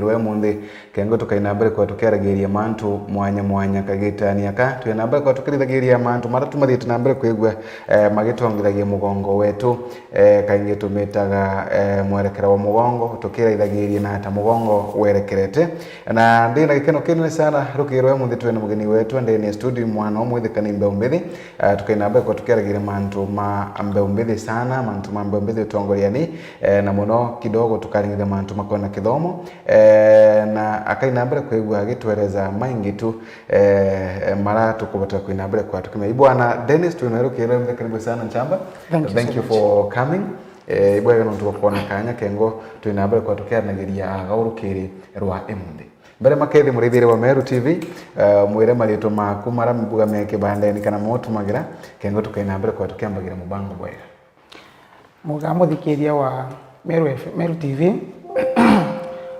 Rwe mundi kengo tukainambere kwa tukerageria mantu mwanya kagitani aka tuinambere kwa tukirageria mantu maratu mathite nambere kwigwa magitongithagia mugongo wetu kaingi tumetaga mwerekera wa mugongo tukirageria na hata mugongo werekerete na ndina gikeno kinene sana rukirwe mundi twene mugeni wetu ndene studio mwana omwe kanimbe umbithi tukainambere kwa tukerageria mantu ambe umbithi sana mantu mambe umbithi tongoriani na muno kidogo tukaringira mantu makona kithomo na akainambere kwegwa agitwereza maingi tu mara tukubata kuinambere kwa tukime ibwana Dennis tunarukira karibu sana Nchamba. Thank you for coming. Ibwa gano tukona kanya kengo tuinambere kwa tukerageria agaurukiri rwa emundi mbere makethi murithire wa Meru TV mwire marito maku mara mbuga meke bandeni kana motu magira kengo tukainambere kwa tukembagira mubango bwega mugambo thikiria wa Meru TV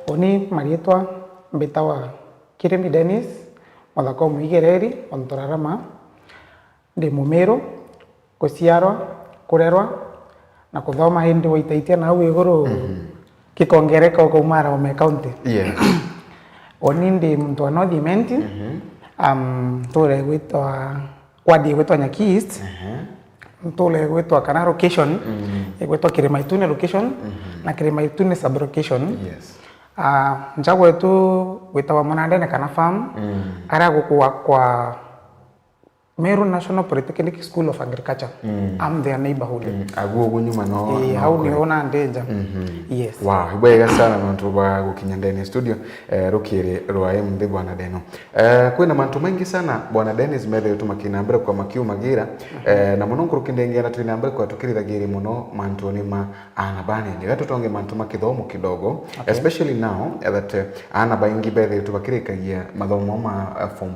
Oni marietwa mbetawa Kiremi Dennis muthako muigereri ontorarama ndi Mumeru kuciarwa kurerwa na kuthoma hindi waitaitia na iguru kikongereka ukaumara Ome County. Oni ndi mtu wa North Imenti tule gwitwa kwadi gwitwa Nyaki East tule gwitwa kana location gwitwa Kiremaitune location na Kiremaitune sub location. Njago wetu witawa Monandene kana farm ara gukua kwa Meru National Polytechnic School of Agriculture. I'm their neighborhood. Agugu nyuma no. How ni ona ndeja. Yes. Wow, ibwega sana mantu ba gukinya ndene studio rukire rwaye mbe bwana Deno. Kwina mantu mengi sana bwana Dennis mele tumakinambira kwa makiu magira na munongo rukindengera twinambira kwa tukirithagira muno mantu ni ma anabane ni gato tonge mantu makithomo kidogo especially now that ana baingi bele tubakirikagia mathomo ma form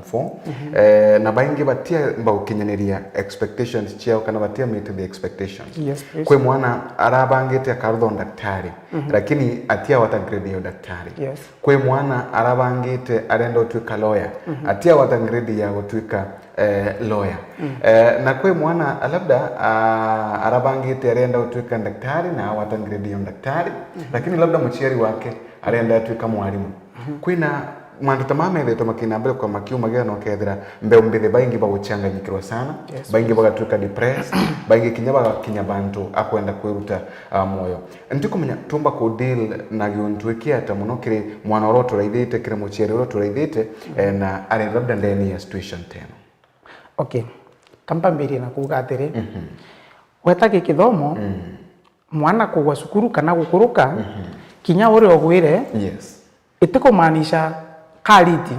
4 na baingi batia mbaukinyaneria expectations chao kana batia meet the expectations. Yes, please. Kwe mwana arabangite akarutho daktari lakini atia watagrade yo daktari. Yes. Kwe mwana arabangite arenda utwika lawyer atia watagrade ya utwika lawyer. Na kwe mwana labda arabangite arenda utwika daktari na watagrade yo daktari lakini labda mchiari wake arenda utwika mwalimu. Kwina mwandu tamame ile tumakinambere kwa makiu magera no kethira mbe mbithe baingi baguchanganyikirwa sana. Baingi bagatuka depressed baingi kinya bantu akwenda kwiruta moyo ndikumenya tumba ku deal na giuntwikia ata muno kiri mwana oroto raithite kire muchiere oroto raithite na ari labda ndeni ya situation teno. Okay, kamba mbiri na kuga atiri wetake kithomo mwana kugwa cukuru kana gukuruka kinya uri ogwire itiko maanisha kaliti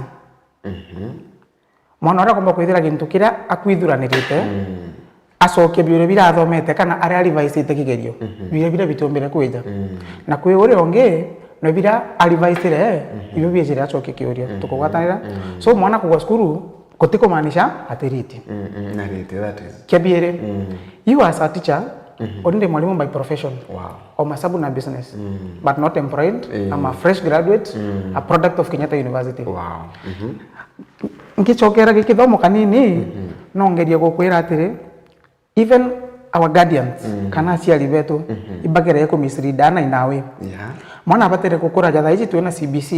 mwana ora komba kwithira gintu kira akwithuranirite acoke biure birathomete kana ari revisite kigerio bire bitumbire kwija na kwi uri onge no bira revisire ibyo biejira acoke kiuria tukugwatanira so mwana kugwa skuru kotiko maanisha atiriti na riti that is kebire you as a teacher only mwalimu by profession. Wow. Or masabu na business. But not employed. I'm a fresh graduate, a product of Kenyatta University. Wow. Nkichokera gikithomo kanini no ngeria gukwira atiri even our guardians kana aciari betu ibagere ko misridana inawe. Mwana batere gukura jatha ici twena CBC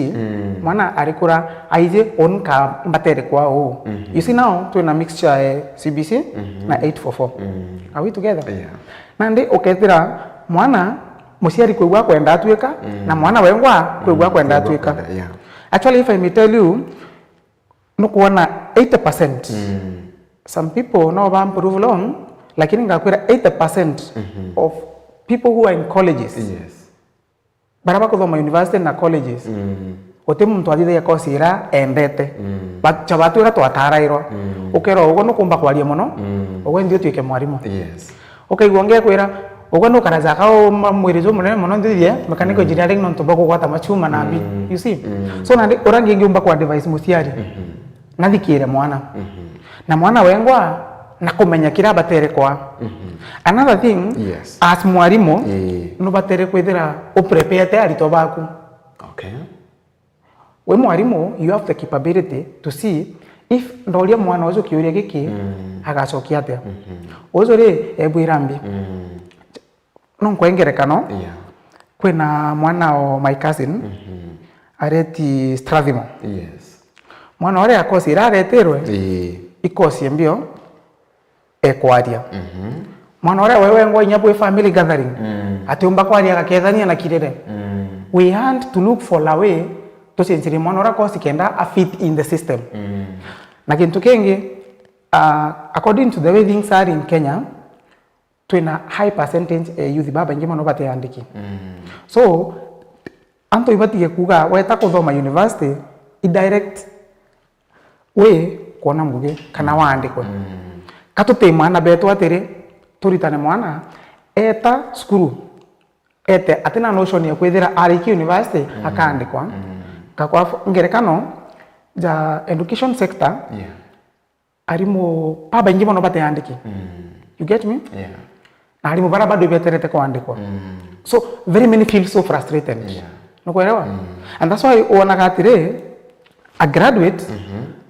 mwana arikura aije onka batere kwao. You see now twena mixture CBC na 844. Are we together? Nande okethira mwana muciari kwigwa kwenda atwika na mwana wengwa kwigwa kwenda atwika. Actually if I may tell you no kuona 80% some people no ba improve long lakini ngakwira 80% of people who are in colleges baraba kuthoma university na colleges ote muntu athithe yakosira endete chabatu twatarairwa ukero ugo no kumba kwaria muno ugo ndio twike mwarimu okay gwonge kwira ugo no karaza ka mwirizo munene muno ndithie mechanical engineering no ntobako gwata machuma na bi you see so na orangi ngiumba kwa device musiari nathikire mwana na mwana wengwa na kumenya kira batere kwa another thing as mwarimu no batere kwithira uprepare arito baku we mwarimu you have the capability to see if ndoria mwana ucio kiuria giki agacokia atia ucio ri ebwirambi no nkwengerekano kwina mwana o my cousin areti Strathimo. Yes. Mwana ore akosi irareterwe. Ikosi mbio ekwaria. Mwana ore wewe ngo inyabwe family gathering. Ati umba kwaria gakethania na kirere. We had to look for a way to sensiri mwana ore akosi kenda a fit in the system. Na kintu kengi according to the way things are in Kenya, twina high percentage youth baba ngima no bate andiki. So anto ibati kuga weta kuthoma university indirect we kuona nguge kana waandikwe. Katute mwana betu atiri turitane mwana eta skuru ete atina notion ya kwethira ariki university akaandikwa. Kakwa ngerekano ja education sector arimo baba ngima no bate andiki. You get me? Yeah. Na alimu bara bado beterete kuandikwa. So very many feel so frustrated. Nukuelewa? And that's why uonaga atire a graduate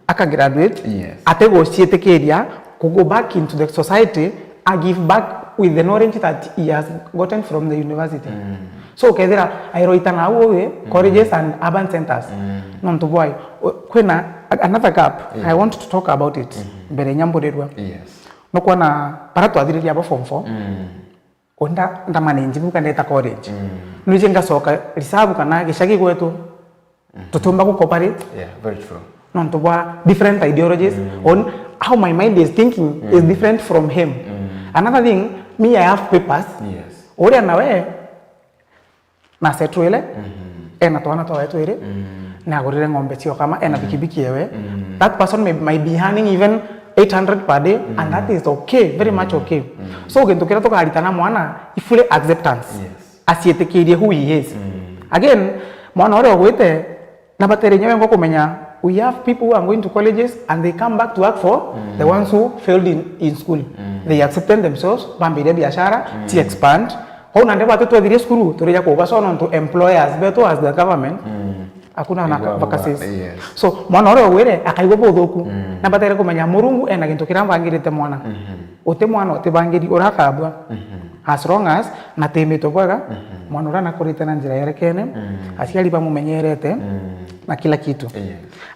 aka graduate atego cietekeria to go back into the society and give back with the knowledge that he has gotten from the university. So kedira airoitana uwe colleges and urban centers. Nonto boy kwena another gap. I want to talk about it. Mbere nyambo dedwa. Yes. Nokwa na para twathiriria abo form 4 onda ndamanenji buka ndeta college nuje ngasoka risabu kana gishagi gwetu tutumba ku cooperate. Yeah, very true. Nonto bwa different ideologies on how my mind is thinking is different from him. Another thing, me I have papers. Yes. Ore nawe na setwele ena twana twa twere na gorire ngombe cio kama ena bikibiki yewe that person might be earning even 800 per day and that is okay, very much okay. So gendukira to karitana mwana ifule acceptance. Asietekirie who he is. Again, mwana ore ogwete na batere nyewe ngo kumenya we have people who are going to colleges and they come back to work for the ones who failed in school. They accepted themselves bambire biashara to expand. How nande watu tuadhirie skuru tureja kubasono to employers beto as the government. Akuna na vacancies. So mwana ore ogwere akaigo bothoku na batere kumenya murungu ena gintu kirambangirite mwana. Ote mwana ote bangiri orakabwa. As long as na temeto bwaga mwana ora nakurite na njira yerekene asiali bamumenyerete na kila kitu.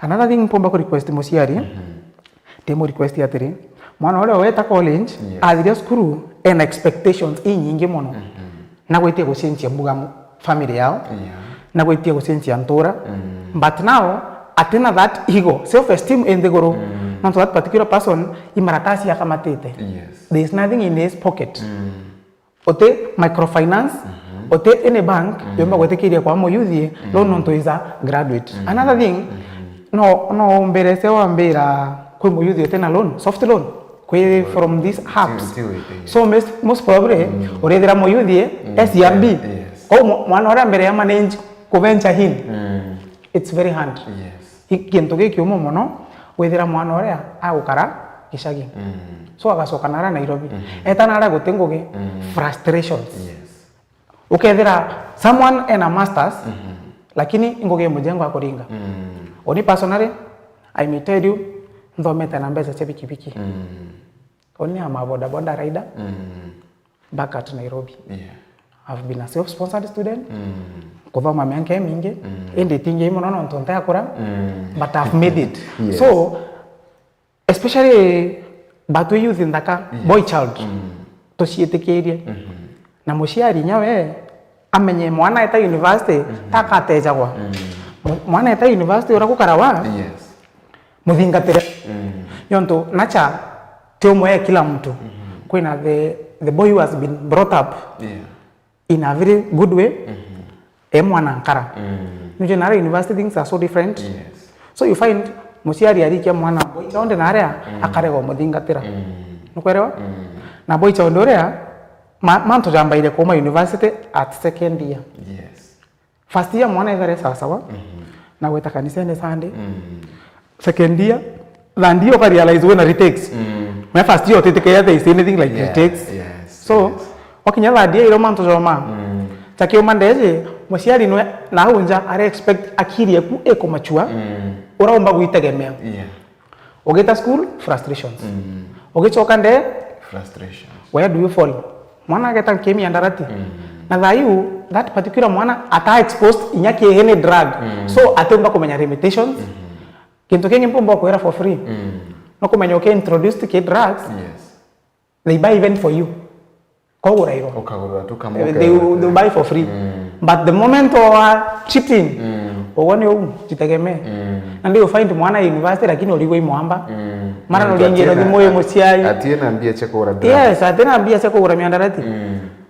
Another thing pomba ko request musiari demo request yatiri mwana ore weta college athiria skuru and expectations inyingi muno na gwitie gucenjia mbuga family yao na gwitie gucenjia ntura but now atena that ego self esteem in the guru not that particular person imaratasi akamatete. There is nothing in his pocket. Ote microfinance ote in a bank yomba gwetekiria kwa mo youth loan onto is a graduate. Another thing no mberese wa mbera kwa mo youth ote na loan soft loan kwe from these hubs. So most probably orethera mo youth SRB kwa mwana ora mbere ya manage ko venture hin it's very hard. Kintu giki umo mono wethera mwana ora agukara gishagi. So agasoka nara Nairobi eta nara gutengoge frustrations. Ukethera someone in a masters lakini ngoge mujengo akoringa. Oni personally I may tell you nthomete na mbesa chebiki biki. Oni ama boda boda rider back at Nairobi. I've been a self-sponsored student. Kuthoma miaka mingi ende tinge muno no ntonta yakura but I've made it. So especially but we youth in Dhaka boy child to cietekerie na muciari nyawe amenye mwana eta university takateja kwa mwana eta university ora kukarawa muthingatire yonto nacha teomwe kila mtu kwina the boy who has been brought up in a very good way mwana nkara nje na university things are so different. So you find muciari arikia mwana boy chaonde na area akarego muthingatira nukwelewa na boy chaonde area manto jambaire kuma university at second year. First year mwana ivere sawa na weta kanisa ne Sunday. Second year then you can realize when retakes my first year otete kaya there is anything like retakes. So wakinya badia iro manto joma takio mandeje muciari no na unja are expect akiri yaku eko machua uraomba guitegemea. Ogeta school frustrations. Ogechoka nde frustrations. Where do you fall? Mwana geta kemi andarati. Na thaiu that particular mwana ata exposed inyaki any drug so atemba kumenya limitations kintu kengi mpombo kwera for free no kumenya okay introduced ke drugs they buy even for you kogura iro ukagura tukamoka they buy for free but the moment of cheating uone jitegeme and you find mwana university lakini uligwe mwamba mara no lingiro thimoyo muciai atiena mbia chekora drug yes atiena mbia chekora miandarati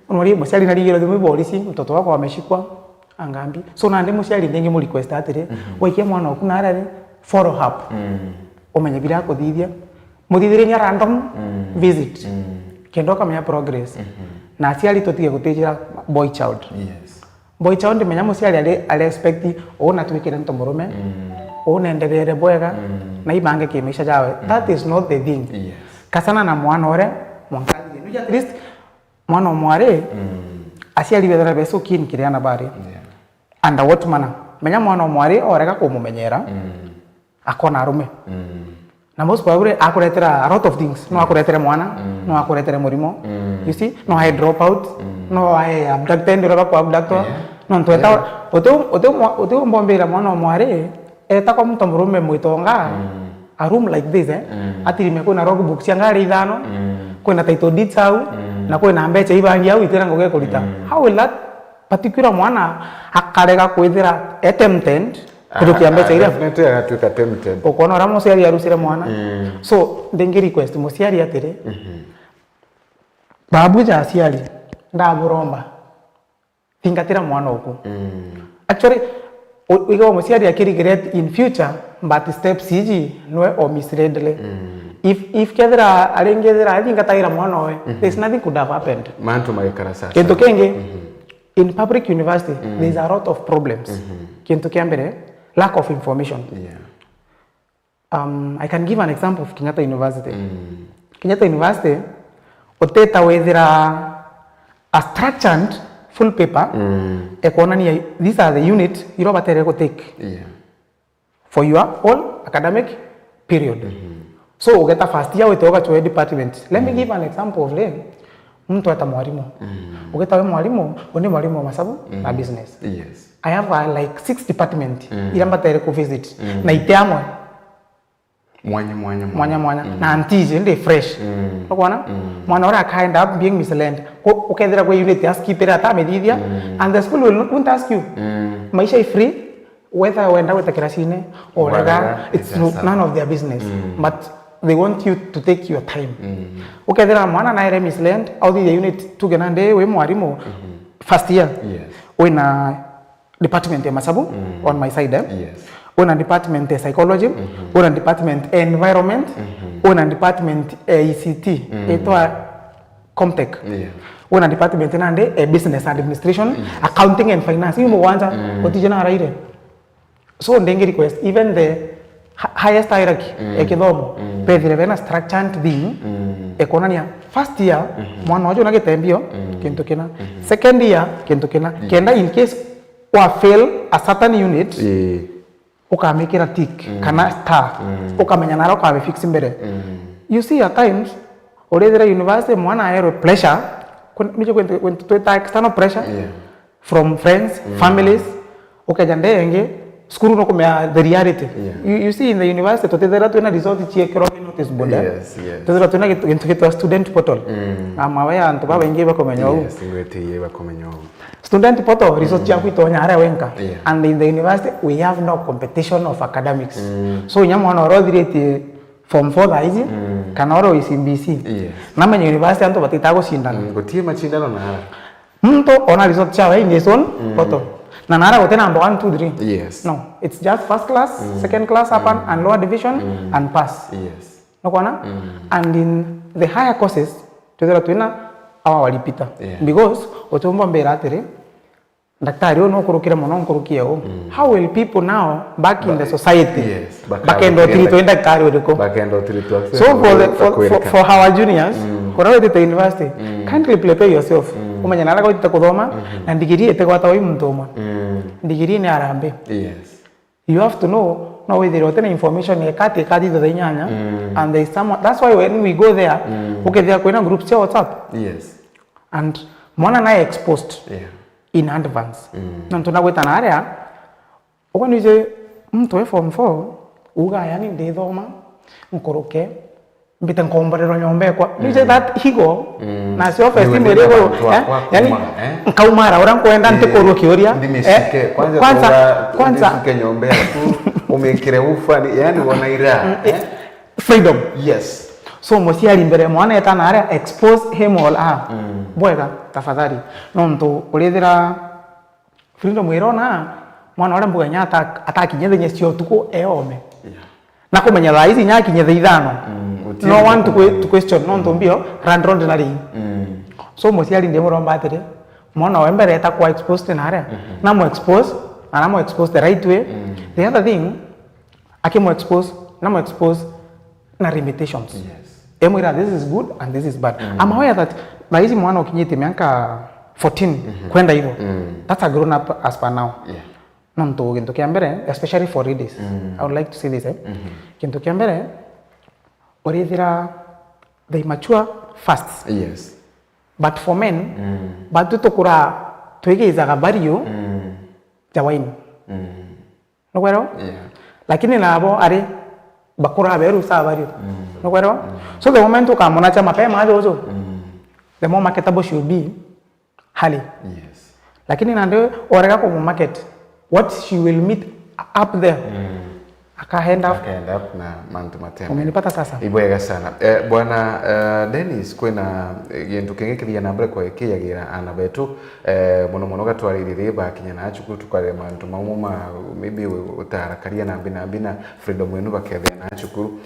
unori muciari na lingiro thimo polisi mtoto wako ameshikwa angambi so na ndi muciari ndengi mu request atire waikia mwana oku na arare follow up umenye bila kuthithia muthithire ni random visit kendo kamenya progress na aciari tutige gutijira boy child boy child menya muciari ali expect ona twikire ntomurume ona endelere bwega na ibange kimisha jawe that is not the thing kasana na mwana ore mwankazi nuja at least mwana mware aciari bethera beso kin kiriana bari and what mana menya mwana mware oreka kumumenyera akona arume na most probably akuretera a lot of things no akuretera mwana no akuretera murimo you see no I drop out no I abducted ndo bako abductor no ntweta ote mbombera mwana mware eta kwa mtu murume mwitonga a room like this atirime kuna rogu books yangari ithano kuna title deeds au na kuna mbecha ibangi au itera ngoge kulita how will that particular mwana akarega kwithira attempted kurukia mbecha ira definitely agatuka tempted ukona ra muciari arusire mwana so ndengi request muciari atire babu ja aciari ndaburomba tingatira mwana oku actually we muciari akirigret in future but steps iji noe o misleadly if kedra alengedra thingataira mwana oe there's nothing could have happened mantu magekara sasa kento kenge in public university there's a lot of problems kento kiambere lack of information I can give an example of Kenyatta University Kenyatta University oteta wethira a structured full paper economy these are the units you know batere go take for your whole academic period so ugeta first year wetoka to a department let me give an example of them mtu ata mwalimu ugeta we mwalimu oni mwalimu wa masabu na business I have like 6 department iramba tere ko visit na iteamwe mwanya na antije ndi fresh ukona mwana ora kind up being misled ukethira kwa unit ask ipera ata medithia and the school won't ask you maisha is free whether wenda wetakira cine or whether it's none of their business but they want you to take your time ukethira mwana na ere misled au the unit tugenande we mwalimu first year we na department ya masabu on my side una department psychology una department environment una department ICT etwa Comtech una department nande business administration accounting and finance yumo kwanza otijana raire so ndengi request even the highest hierarchy ekithomo pedire bena structured thing economy first year mwana wajo nagetembio kintu kina second year kintu kina kenda in case wa fail a certain unit ukamekira tick kana star ukamenya naro ka fix mbere you see at times orethera university mwana aero pressure nije kwenta external pressure from friends families ukajandenge skuru no kumya the reality you see in the university totethera twena result chiekero notice board totethera twena kintu student portal amawe antu baba ingi bakomenya student portal result ya kwitonya ara wenka and in the university we have no competition of academics so nyamo na rodirete form 4 thaizi kana oro ICBC na menya university antu batitago shindana gotie machindano na mto ona result cha wewe ni son portal na nara gote number 1 2 3 no it's just first class second class upper and lower division and pass no kona and in the higher courses tuzera twina awa walipita because otomba mbera atere daktari ono kurukira mono kurukia how will people now back in the society back end of three to daktari odeko back end of three to so for our juniors for all the university kindly prepare yourself umenya nara ko tutakuthoma na degree etegwata oi mtoma degree ni arambe you have to know no way there other information ekati the nyanya and there is someone that's why when we go there okay there are groups cha WhatsApp and mwana na exposed in advance na tunagweta na area ukanize mtu form 4 uga yani ndithoma nkoroke mbite nkomborero nyombe kwa nize that higo na sio first time rego yani nkaumara ora nkwenda ntikorwo kioria kwanza nyombe tu umekire ufani yani wanaira freedom. Yes. So musiali mbere mwana etana area expose him all bwega tafadhali no mtu urithira freedom irona mwana ora mbuga nyata atakinyethe nyecio tuko eome na kumenya thaa ici nyakinyethe ithano no one to question no ntumbio randron na ring so musiali ndimo romba atire mwana wa mbere eta kwa exposed na area na mo expose na mo expose the right way. The other thing akimo expose na mo expose na limitations. Yes. Emwira this is good and this is bad. I'm aware that by hizi mwana ukinyete miaka 14 kwenda hivyo. That's a grown up as per now. Yeah. No mtu kintu kiambere especially for ladies. I would like to say this kintu kiambere orithira they mature fast. Yes. But for men batu tukura twegeizaga bario jawaini. No kwero? Yeah. Lakini nabo ari bakura beru sa bario. No kwero? So the moment ukamona cha mapema azo the more marketable should be hali. Yes. Lakini nande orega kwa market what she will meet up there akaenda up na mantu matema. Umenipata sasa? Ibwega sana. Bwana Dennis kwena gintu kengekithia na mbere kwa ikiyagira ana betu muno gatwaririre ba kinyana achukuru tukare mantu mamuma maybe utarakaria na bina freedom wenu bakethia na achukuru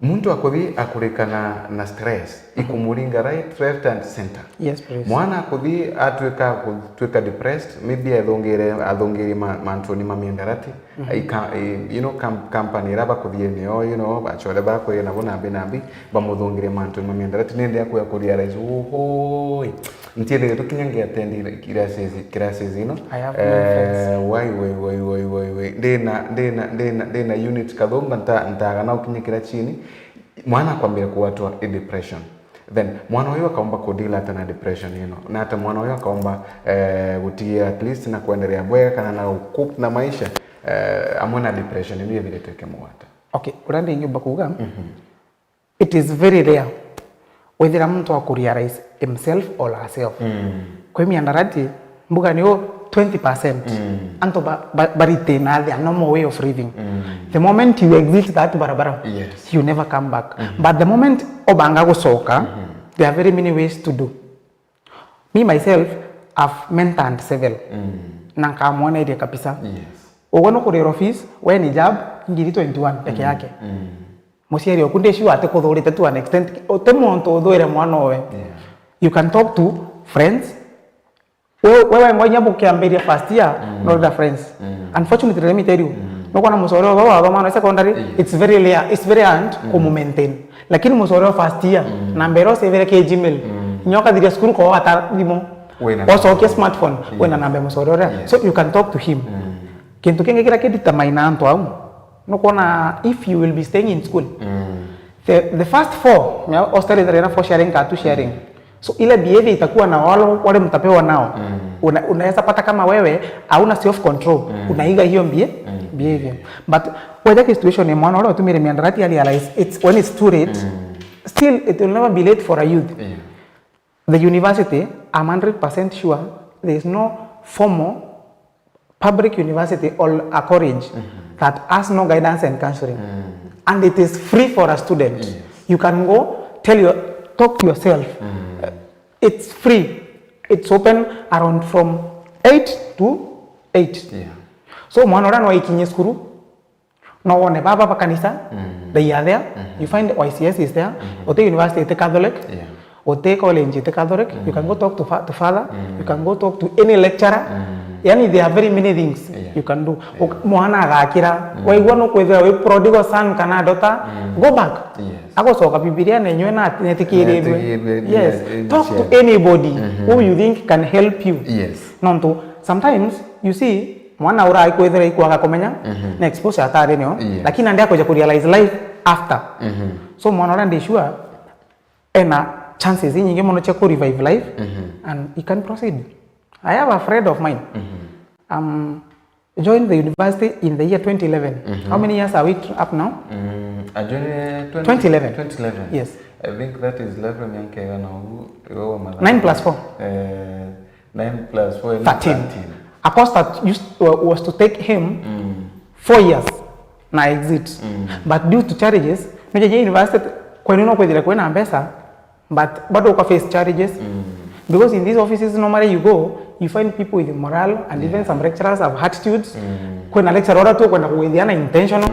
muntu akothi akurikana na stress ikumuringa right left and center. Yes please. Mwana akothi atweka depressed maybe athongere mantu ni mamiendarati you know company raba kuthie nio you know bachole ba ko na bona binabi bamuthongere mantu ni mamiendarati nende yakwa kurealize hoi ntiende tukinyange attend classes ino why ndena unit kadonga ntaga na ukinyikira chini mwana kwambia kuwatwa depression then mwana huyo akaomba kudila hata na depression na hata mwana huyo akaomba gutia at least na kuendelea bwega kana na ukup na maisha amona depression ndio vile tuweke mwata. Okay, urande ingiomba kuga it is very rare whether mtu akurealize himself or herself. Kwa hiyo miandarati mbuga niyo 20% anto barite na the normal way of living. The moment you exit that barabara, yes, you never come back. But the moment obanga gusoka, there are very many ways to do. Me myself I've mentored several. Nanka mwana idea kabisa. Yes. Ogono kuri office when ni job ngiri 21 peke yake. Musieri okundeshu ate kuthurite to an extent otemonto uthuire mwana owe. You can talk to friends. Wewe ngonya bukiambiria first year not the friends. Unfortunately let me tell you no kuna musoro wa thoma secondary it's very hard to maintain. Lakini musoro first year nambero severe ke Gmail nyoka diria school ko atarimo also okay smartphone wena nambe musoro so you can talk to him. Kintu kenge kira kidetermine anto au no kuna if you will be staying in school the first 4 me hostel ina for sharing ka to sharing. So ile behavior itakuwa na wale mtapewa nao. Unaweza pata kama wewe hauna self control, unaiga hiyo behavior. But whether the situation ni mwana wala utumire miandarati ali realize it's when it's too late, still it will never be late for a youth. The university, I'm 100% sure there is no formal public university or a college that has no guidance and counseling. And it is free for a student. You can go talk to yourself. It's free. It's open around from 8 to 8. So mwana ora no ikinye skuru no one baba kanisa they are there. You find YCS is there. Ote university is Catholic. Ote college is Catholic. You can go talk to father. You can go talk to any lecturer. Yani there are very many things you can do. Mwana agakira waigwa no kwethera we prodigal son kana daughter go back. Ako soka Biblia na nywe na netikirwe. Yes. Talk to anybody who you think can help you. Nonto sometimes you see mwana ura kwethera ikwaga komenya na exposure atare nyo lakini ndio akoja kurealize life after. So mwana ura ndi sure ena chances nyingi mono cha ku revive life and you can proceed. I have a friend of mine. Joined the university in the year 2011. How many years are we up now? I joined 2011. 2011. Yes. I think that is 11 now. 9 plus 4. 9 plus 4 is 13. A course that was to take him 4 years. Na exit. But due to charges, Meja University kwa nino kwa kwenda ambesa, but bado uka face charges. Because in these offices normally you find people with morale and even some lecturers have attitudes. Kuna lecturer order tu kwenda kuwethiana intentional.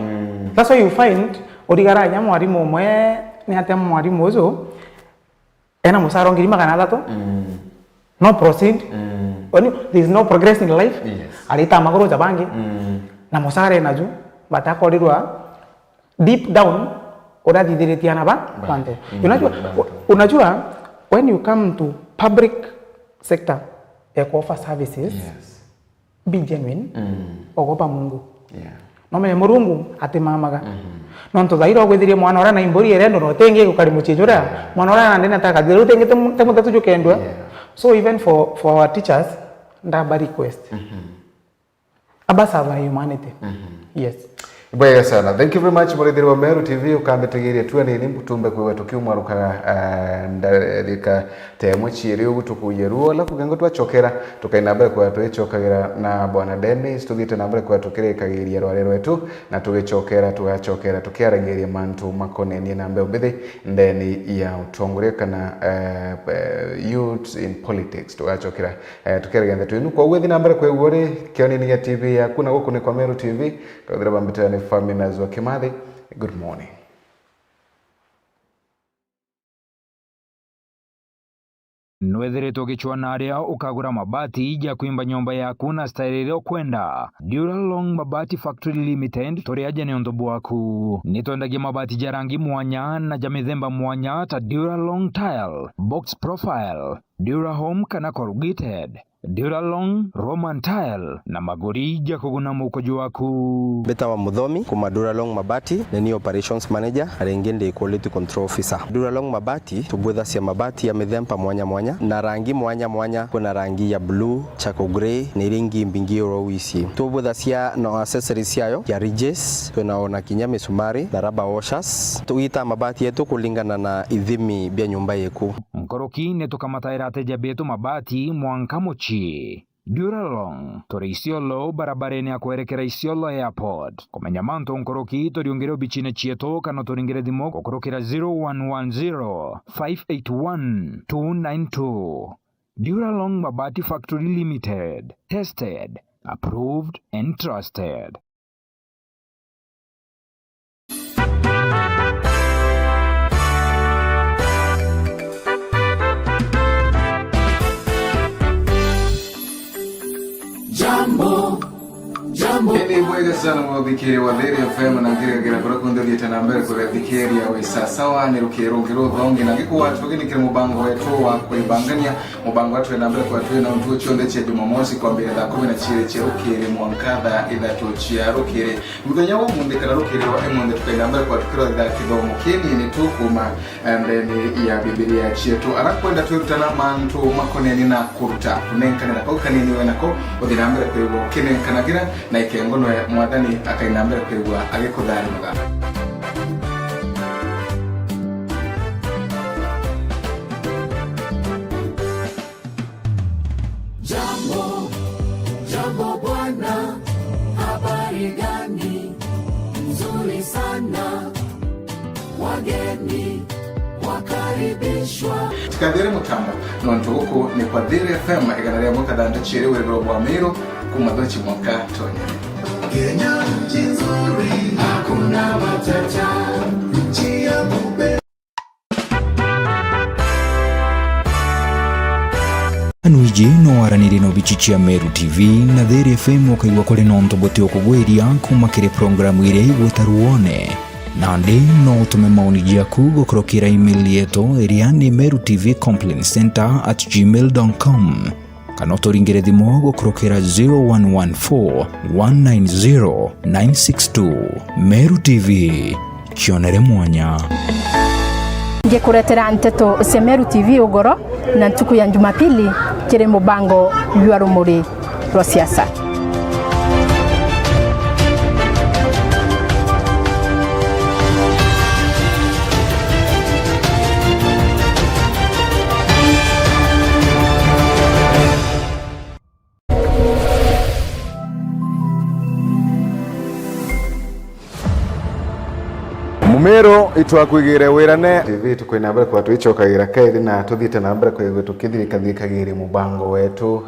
That's why you find odigara nya mwarimu mwe ni hata mwarimu uzo ena musaro ngiri magana 3. No proceed. There is no progress in life. Alita magoro jabangi. Na musare naju batakorirwa deep down oda didiretiana ba kwante. Unajua when you come to public sector offer services, be genuine, ogopa Mungu. Nome murungu ati mamaga. Nonto zairo gwethirie mwana ora na imbori erendo no tenge ukarimuchijura mwana ora na ndena taka ziru tenge temu tatu jukendwa. So even for our teachers ndaba request. Abasa humanity. Yes. Bwega sana. Thank you very much Muridhiri wa Meru TV ukambetegeria tu ni mbutumbe kwe tukiumwaruka ndika temwe chiri ugutukuye ruo la kugengo twachokera tukainabere kwa twechokagera na bwana Dennis tugite nabere kwa tukirekagiria rware rwetu na tugechokera tukiaragiria mantu makoneni nambe ubithi ndeni ya utongoreka na youth in politics tugachokera tukiragenda twinu kwa wethi nabere kwa wore kioni ya TV ya kuna gukune kwa Meru TV kadira bambitane Famina Zwa Kimathi. Good morning. Nwethiritwo gichwana aria ukagura mabati ya kuimba nyomba yaku na style kwenda Duralong Mabati Factory Limited turi aje ni ondobu waku nitwendagia mabati ja rangi mwanya na ja mithemba mwanya ta Duralong Tile, Box Profile, Durahome kana corrugated, Duralong Roman Tile na magori ja kuguna mukojo waku. Beta wa Muthomi kuma Duralong Mabati ni operations manager arengende quality control officer. Duralong Mabati tubwetha cia mabati ya mithemba mwanya mwanya na rangi mwanya mwanya. Kuna rangi ya blue, charcoal grey ni ringi mbingi oro wisi. Tubwetha cia no accessories yayo ya ridges, tunaona kinya misumari na rubber washers. Tuita mabati yetu kulingana na ithimi bya nyumba yeku. Mkoroki netukamataira ateja betu mabati mwanka mochi Duralong tore Isiolo barabareni ya kuerekera Isiolo Airport. Kumenya manto nkoroki toriongere bichine chieto kana toringere dimo kukurokera 0110 581 292. Duralong Mabati Factory Limited. Tested, approved and trusted. Jambo. Ini bwega sana mwabikiri wa Dairy FM na ngira kura kundo dieta na mbere kura dikeri ya wisa sawa ni rukero dhongi na ngiku watu gini kira mubango wetu wa kuibangania mubango watu na mbere kwa tu na mtu chonde che Jumamosi kwa mbele da 10 che rukere mwankadha ida tochia rukere mudanya wo munde kala rukere wa emonde tukaenda mbere kwa tukira da kidomo kini ni tukuma ndeni ya Biblia chetu arakwenda tutana mantu makoneni na kuruta tunenkana kwa kanini wenako odina mbere kwa kene kanagira na ikengono ya mwadani akainambere kwegwa agekudhari mga Jambo bwana, habari gani? Nzuri sana, wageni wakaribishwa. Tikadere mutamba nonto huko ni kwa Dairy FM iganarea mwaka danda chere wero bwa Meru kumadochi mwaka tonye. Kenya nchi nzuri, hakuna matata, nchi ya mube. Anuiji no waranire no bichichia Meru TV na Dairy FM wakaiwa kore nonto bote okugweria kumakire programu ire igwetaruone nandi no tume maoni yaku gukurokira email yetu eriani merutvcomplaintcenter@gmail.com kana turingire thimo gukurokira 0114 190 962. Meru TV kionere mwanya ngekuretera nteto cia Meru TV ugoro na ntuku ya Jumapili kiri mubango jwa rumuri rwa siasa. Mumero itwakwigire wirane TV tukwina mbere kwa twichokagira kairi na tuthite na mbere kwa tukithirikagire mubango wetu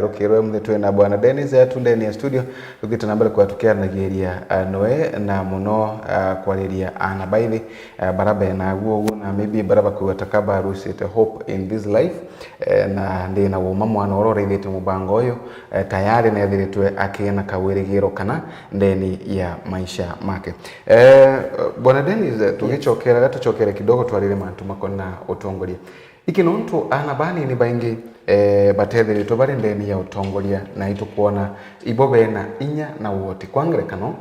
rukirwe mthe na bwana Dennis yetu ndani ya studio tuthite na mbere kwa tukiaranagiria noe na muno kwariria ana baithi baraba na guo na maybe baraba kwa takaba rusite hope in this life na ndina woma mwana ororeithite mubango uyu tayari na thiritwe akina kawirigiro kana ndeni ya maisha make bwana Dennis tugichokera gatuchokera kidogo twarire mantu makona utongoria ikinontu ana bani ni baingi batethiri to bari ndeni ya utongoria na itukuona ibobe na inya na woti kwangerekano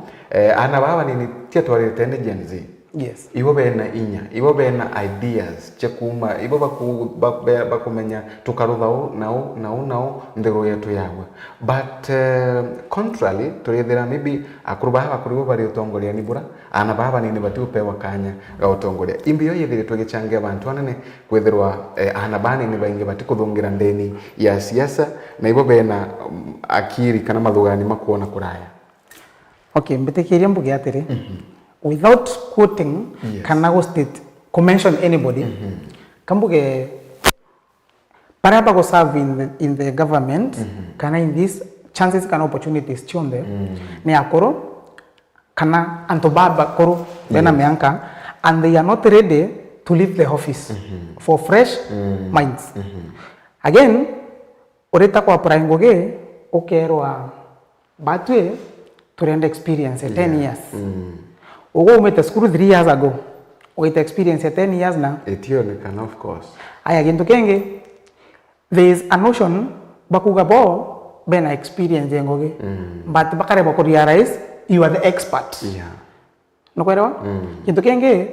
ana baba ni tia twarire tene Gen Z. Yes. Ibobe na inya, ibobe na ideas chekuma iboba ku bakumenya tukarutha nao ndego yetu yawe. But contrarily turethera maybe akurubaha kuribo bari utongoria nibura ana baba nini batupewa kanya ga utongoria imbiyo yethire twegichangia abantu anene kwetherwa ana bani ni baingi batikuthungira ndeni ya siasa na ibobe na akiri kana mathugani makuona kuraya. Okay, mbetekeria mbugi atiri. Without quoting, can I state, mention anybody? Kambuge, paraba go serve in the government, kana in these chances kana opportunities chonde, ne akoro, kana antobaba koro, bena meanka, and they are not ready to leave the office for fresh minds. Again, oreta kwa praingoge, okerwa batwe, to end experience 10 years. Ogo umete school 3 years ago. With experience 10 years now. Etionekana of course. Aya gintu kenge. There is a notion bakuga bo bena experience yengoge. But bakare bako realize you are the expert. Yeah. Nokwelewa? Gintu kenge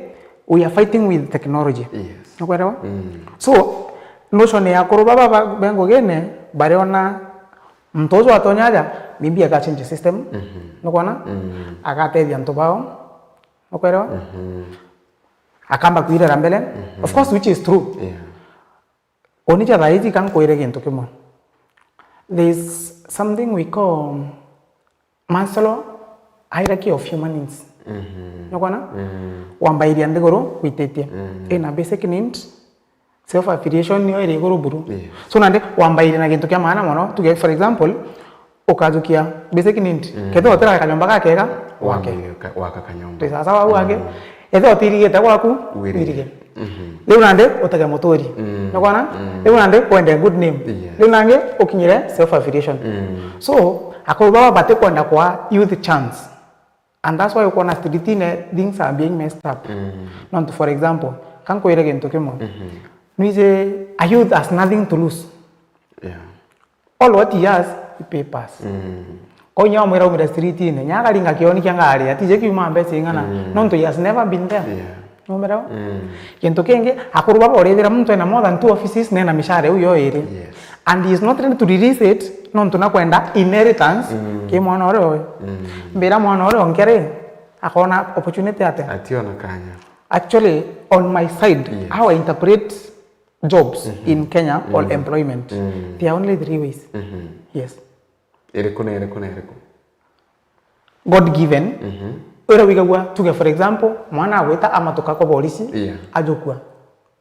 we are fighting with technology. Yes. Nokwelewa? So notion ya koro baba bengoge ne bareona mtozo atonyaja maybe aga change system. Nokwana? Agatedia ntobao. Nokwelewa? Akamba kuira mbele. Of course, which is true. Yeah. Onija raiji kan koire gintu kimo. There is something we call Maslow hierarchy of human needs. Nokwana? Wambairi andegoro witete. Na basic needs self affiliation ni ere goro buru. So nande wambairi na gintu kya maana mono to get for example okazukia basic need keto otera kanyomba kakega wake kanyomba sasa wa wake ezo tirigete kwaku wirige leo nande otaga motori nakwana leo nande kwenda good name leo nange okinyire self affiliation so akoba bate kwenda kwa youth chance and that's why ukona streetine things are being messed up not for example kan ko irege ntokemo nize a youth has nothing to lose all what he has papers. Konya mwera umira street ine nyaga linga kioni kyangari atije kiuma mbese ingana nonto he has never been there. Numero kintu kenge akuruba borethera muntu ena more than 2 offices nena mishare uyo ere and he is not ready to release it nonto na kwenda inheritance ke mwana ore mbera mwana ore onkere akona opportunity ationa kanya. Actually on my side how I interpret jobs in Kenya or employment there are only 3 ways. Yes. Erekuna. God given. Ora wigagwa tuge for example mwana weta amatoka kwa polisi ajokwa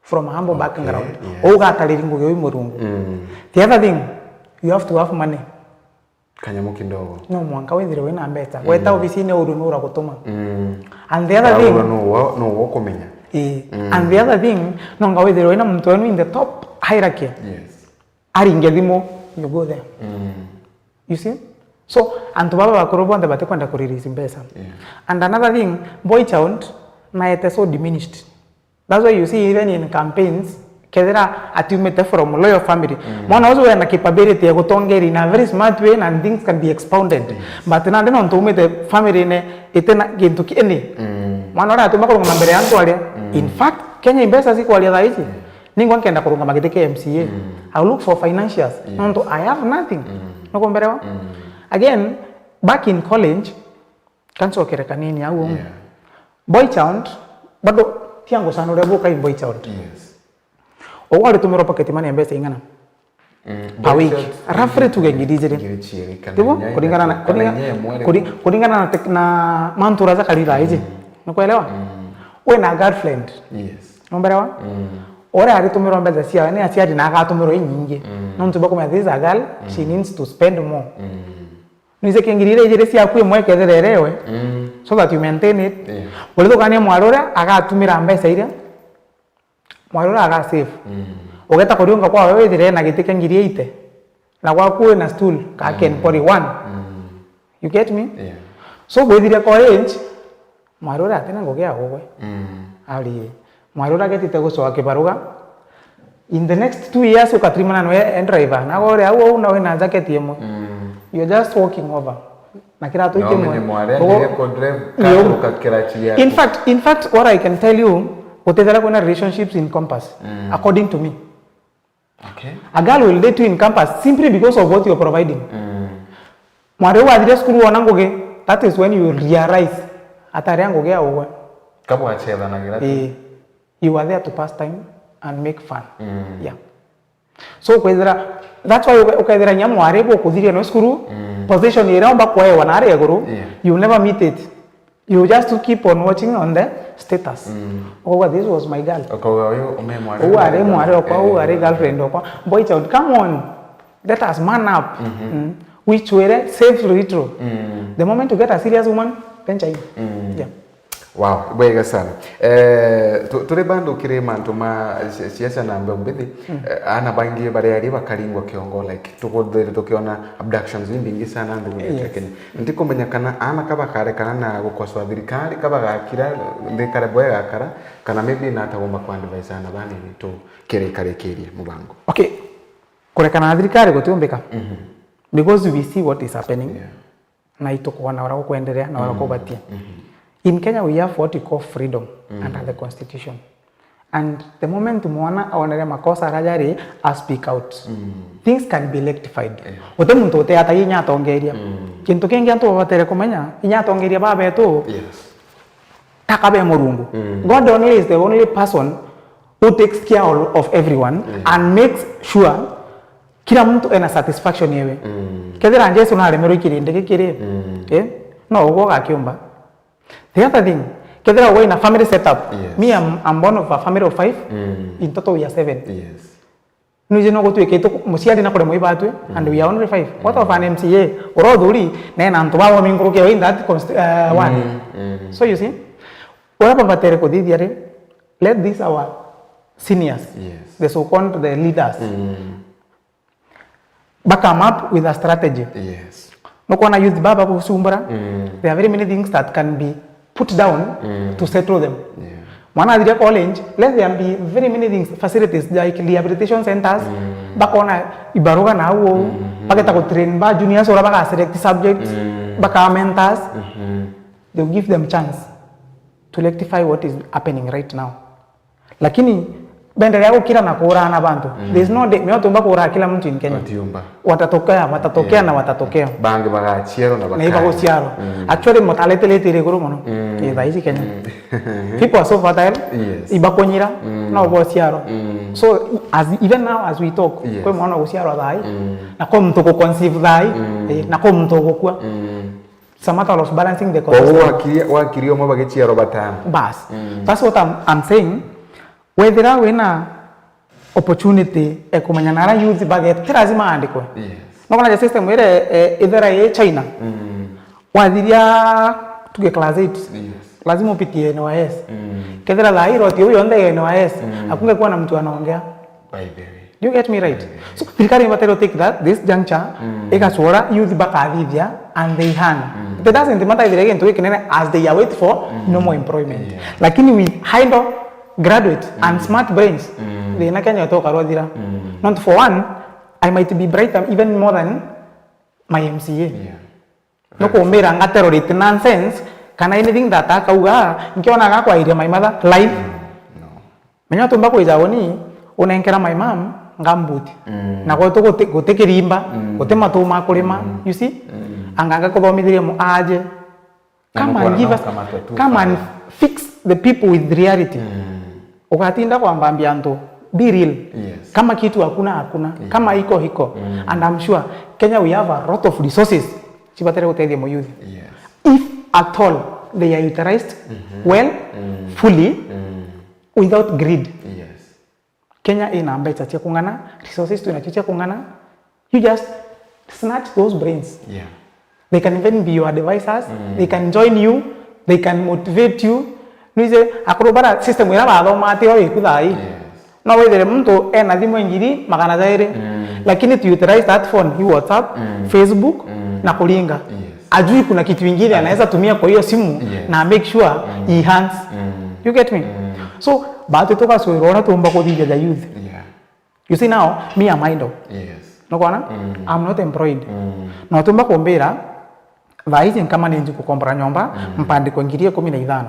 from a humble background. Oga taliringo yo murungu. The other thing you have to have money. Kanyamo kidogo. No mwanka wethire wena mbeta. Weta ofisine urunura gutuma. And the other thing no wokomenya. And the other thing no nga wethire wena muntu in the top hierarchy. Yes. Ari ngedimo you go there. You see? So, and baba bakorobo and bate kwenda kurelease pesa. And another thing, boy child na ete so diminished. That's why you see even in campaigns, kedera atumete from loyal family. Mwana also na capability ya kutongeri in a very smart way and things can be expounded. But na ndeno ntumete family ne etena gintu kieni. Mwana ora atuma kurunga mbere yangu wale. In fact, Kenya imbesa siku wale dhaizi. Ningo nkenda kurunga magete KMCA. I look for financials. Nonto I have nothing. Nakumbelewa? Again, back in college, kanso kereka nini au boy child, bado tiango sana urebuka in boy child. Yes. Owari tumero pocket money ambese ingana. A week. Roughly tugengidizire. Tibo kulingana na mantura za kalira hizi. Nakuelewa? We na girlfriend. Yes. Nakuelewa? Ora ari tumero mbeza sia ne asia dina ka tumero nyingi. Nonto bako this a girl, she needs to spend more. Nize kengirire ijire sia kwe mwekezererewe. So that you maintain it. Walizo kane mwarora aga tumira mbesa ira. Mwarora aga save. Ogeta korionga kwa wewe dire na gitike ngirie ite. Na kwa kuwe na stool ka ken pori one. You get me? Yeah. So we dire ko age mwarora atena ngogea gogwe. Ali mwarora getite gusoa kibaruga. In the next 2 years ukatrimana no driver. Na gore au na we na jacket yemo. You're just walking over. Na kila tu ikemo. In fact what I can tell you, utezala kuna relationships in campus according to me. Okay. A girl will date you in campus simply because of what you're providing. Mware wa adire school wanangoge, that is when you realize atari angoge awe. Kabo achela na gira. You are there to pass time and make fun. Yeah. So kwezera, that's why ukaidera nyamware bo kudhiria no school position iraomba kwa hewa na are guru. You never meet it. You just keep on watching on the status. Oh, this was my girl. Oh, are girlfriend. Boy child, come on. Let us man up. Which way? Safe retro. The moment you get a serious woman, then change. Yeah. Wow, bwega sana. Turi bandu kirema ntuma siasa na mbembithi ana bangi bare ari bakalingwa kiongo like tukodere tukiona abductions nyingi sana ndu Kenya. Ndiko menyakana ana kaba kare kana na gukoswa thirikari kaba gakira ndikare bwega kara kana maybe na tagomba kwa advice ana bani ni to kare kiria mubango. Okay. Kurekana thirikari gutumbika. Because we see what is happening. Na itokuona wala kuendelea na wala kubatia. In Kenya, we have what we call freedom under the constitution. And the moment mwana aonere makosa rajari, I speak out. Things can be rectified. Ote muntu ote ata inya tongeria. Kintu kengi antu watere kumenya, inya tongeria baba eto. Yes. Takabe morungu. God only is the only person who takes care of everyone and makes sure kila mtu ena satisfaction yewe. Kedera anjesu na remero ikirinde kikire. No ugo gakiomba. The other thing, kedera we in a family setup. Me, I'm born of a family of 5. In total, we are 7. Yes. Nuje no go to keto musiali na kore mo ibatwe and we are only 5. What of an MCA? Oroduri na na ntoba wa minguru ke in that one. So you see, ora pa batere ko di diare. Let these our seniors, the so-called the leaders, back come up with a strategy. Yes. No kona use baba ko sumbara. There are very many things that can be put down to settle them. Mwana adire college, let there be very many things, facilities like rehabilitation centers, bakona ibaruga na uo, baketa ko train ba juniors ora baka select subjects, baka mentors, they'll give them chance to rectify what is happening right now. Lakini bendera yako kila na kuora na bantu. There is no day me watumba kuora kila mtu in Kenya. Watatokea na watatokea. Bangi baga chiero na baka. Na ibago chiaro. Actually motalete lete regoro mono. Eba hizi Kenya. People are so fertile. Ibakonyira na obo chiaro. So even now as we talk, kwa mwana go chiaro dai. Na kwa mtu ko conceive dai, na kwa mtu ko kwa. Samata los balancing the ecosystem. Wakirio mo bage chiero batano. Bas. That's what I'm saying. Whether we na opportunity kumenya na youth bage lazima andikwe. No kuna system ile either China. Wadhiria tuge class 8. Lazima upitie NYS. Kedera la hiro ti huyo ndege NYS. Hakunge kuwa na mtu anaongea. Do you get me right? So serikali imetero take this juncture ikasora youth bakadhivya and they hand. It doesn't matter if they get into as they await for no more employment. Lakini we handle graduate and smart brains. They na Kenya toka rodira. Not for one, I might be brighter even more than my MCA. No kumbera ngatero rit nonsense. Can anything that akauga nkiona ngakwa idea my mother life. No. Menya tumba ko ijawoni unaenkera my mom ngambuti na goto gote kirimba gote matuma kulima you see anganga kuthomithirie mu aje come and give us come and fix the people with reality ukatinda kwambambia ndo be real kama kitu hakuna kama iko hiko and I'm sure Kenya we have a lot of resources chibatere gutethia mu youth if at all they are utilized well fully without greed Kenya ina ambeta cha kungana resources tunachocha kungana you just snatch those brains they can even be your advisors they can join you they can motivate you nize akurobara system ira bathoma atio ikuthai no wethere mtu ena thimu ngiri magana zaire lakini to utilize that phone he WhatsApp Facebook na kulinga ajui kuna kitu kingine anaweza tumia kwa hiyo simu na make sure he hands you get me so baadhi toka soirona tumba ko dija youth you see now me am idle no kwana I'm not employed no tumba kombera vaizi kama ninji kukombra nyomba mpandiko ngirie 15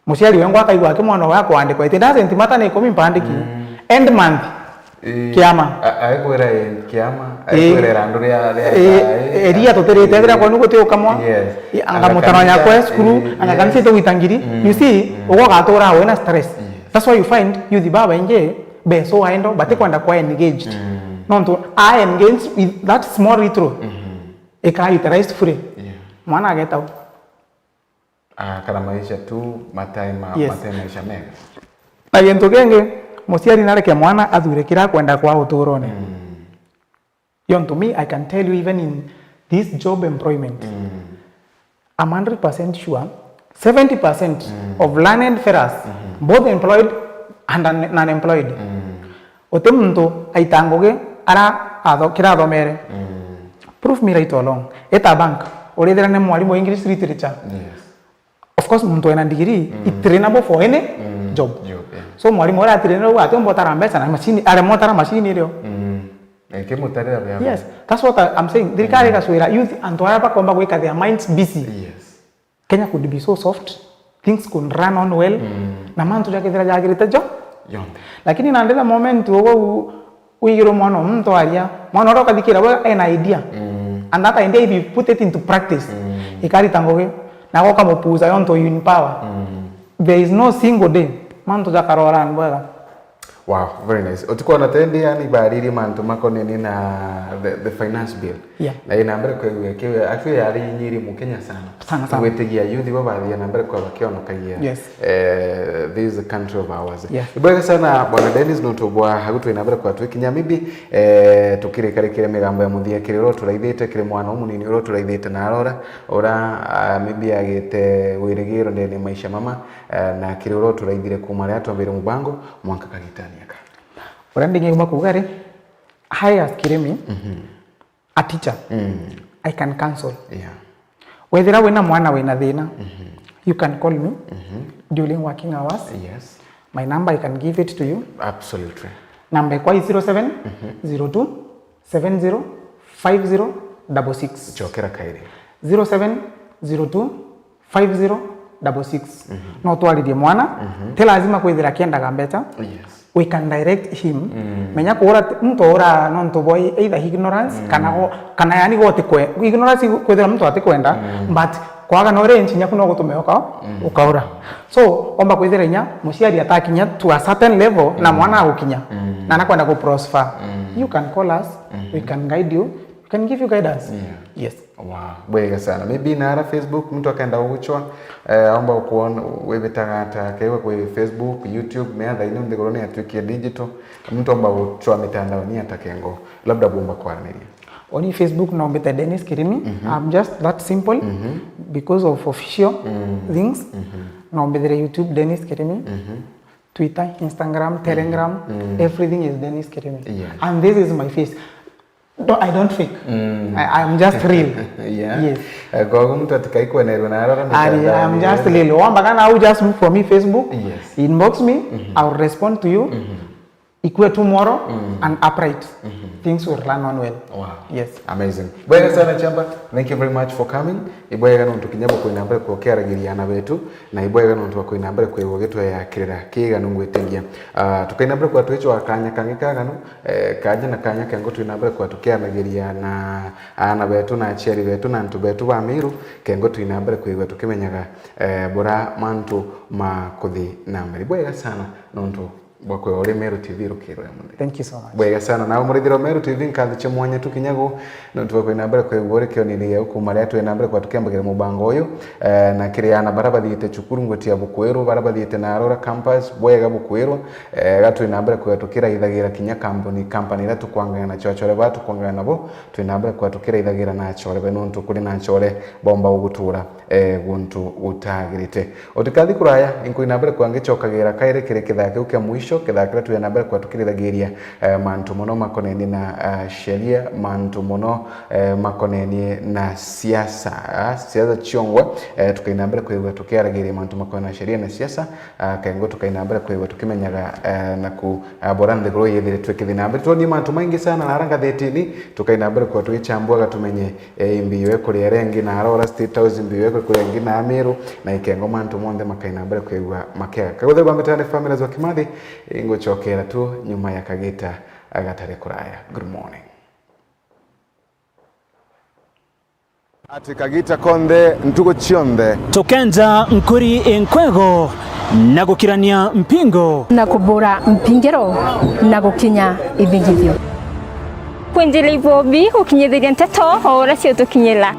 muciari wengu akaigwa ake mwana wako andiko it doesn't matter ni 10 mpandiki end month kiama aikwera kiama aikwera randu ya eria toterete bira kwa nuko teo kamwa anga mutano yakwa skuru anga kanise to witangiri you see ugo gatora wena stress that's why you find youth baba nje be so aendo bate kwenda kwa engaged nonto I engage with that small retro eka utilized free mwana ageta kana maisha tu matai maisha mega na yento genge musiari nareke mwana athure kira kwenda kwa uturone to me I can tell you even in this job employment I'm 100% sure 70% of learned fellows both employed and unemployed otemto aitangoge ara kira thomere prove me right or wrong eta bank orethera ne mwalimu English literature of course muntu ena degree it trainable for any job so mwalimu ora trainable atombo tarambesa na machine ale motara machine leo mutarira bya yes that's what I'm saying dirikari kaswira youth antwara pa komba gweka their minds busy Kenya could be so soft things could run on well na mantu jakethera jagirite jo yonde lakini na ndela moment ogo uigiro mwana mtu aria mwana roka dikira wa an idea and that idea if you put it into practice ikari tangoge na goka mupuza yonto in power there is no single day mantu jakarora bwana wow very nice otiko na tendi yani bariri mantu makoneni na the finance bill na ina mbere kwa wekewe actually yari nyiri mu Kenya sana wetegia youth babathia na mbere kwa bakiona kagia this is a country of ours ibwega sana bwana Dennis notobwa hagutu ina mbere kwa twikinya mibi tukirekarekere migambo ya muthia kiriro turaithite kire mwana umunini ro turaithite na arora ora mibi agete wirigiro ndene maisha mama na kiriro turaithire kumara atwambire mubango mwanka kagitani aka orandi ngema kugare hire kiremi a teacher I can cancel whether wena mwana wena thina you can call me during working hours my number I can give it to you absolutely number kwa 07 02 70 50 66 chokera kaire 07 02 50 66 no twalidie mwana te lazima kwithira kienda gambeta we can direct him menya kuora mtu ora nonto boy either ignorance kana yani gote kwe ignorance kwithira mtu atikwenda but kwaga no range nya kuno gutumeoka ukaura so omba kwithira nya muciari atakinya to a certain level na mwana agukinya na nakwenda ku prosper you can call us we can guide you we can give you guidance yes wow bwega sana maybe na Facebook mtu akaenda uguchwa omba kuona webetagata kewe kwa Facebook YouTube meatha ino ndigorone atwikia digital mtu omba uchoa mitandao ni atakengo labda bomba kwa aneria on Facebook no beta Dennis Kirimi I'm just that simple because of official things no beta YouTube Dennis Kirimi Twitter Instagram Telegram everything is Dennis Kirimi and this is my face. No, I don't fake. I'm just real. Yes. Gogo mtu atakaikuwa na rona I'm just real. Wamba kana au just look for me Facebook. Inbox me. I'll respond to you. ikue tomorrow and upright. Things will run on well. Wow. Yes. Amazing. Bwega sana Chamba. Thank you very much for coming. Ibwega no tukinyabo ko inambere ko keragiriana betu na ibwega no tuko inambere ko iwogetu ya kirira kiga nungwetengia. Tukainambere ko atwecho akanya kangikaga no kaje na kanya kengo tuinambere ko tukianagiriana ana betu na cheri betu na ntu betu ba miru kengo tuinambere ko iwe tukimenyaga bora mantu makuthi na mbere. Bwega sana nonto bwakwe ore Meru TV rukiro ya munde. Thank you so much. Bwega sana na umurithiro Meru TV nkathi chemwanya tukinyago no tuko inambere ko igore kyo niliye ukumare tu inambere kwa tukembagire mubango uyu na kiriana barabathite cukuru ngotia Bukwero barabathite na Aurora campus Bwega Bukwero gatu inambere kwa tukira ithagira kinya company ira tukwangana na chochore batu kwangana nabo tu inambere kwa tukira ithagira na chore beno ntukuri na chore bomba ugutura guntu utagirite otikathi kuraya inko inambere kwa ngichokagira kaire kire kithake ukia mwisho kithakira tu inambere kwa tukirithagiria mantu muno makoneni na sheria mantu muno makoneni na siasa chiongwa tukainambere kwa igwa tukiaragiria mantu makona na sheria na siasa kaingo tukainambere kwa igwa tukimenyaga na ku borande grow yethire twikithinambere toni mantu maingi sana na aranga thetini tukainambere kwa tuichambua tumenye imbiwe kuri erengi na Aurora State House imbiwe kuri erengi na Meru na ikengo mantu monde makainambere kwa igwa makega kagothe kwa metane families wa Kimathi ingo chokera tu nyuma ya Kagita agatare kuraya. Good morning. Ati Kagita konde ntugo chionde tukenza nkuri enkwego na gukirania mpingo na kubura mpingiro na gukinya ibingithio kwenjele ivobi gukinyithiria nteto ora cio tukinyela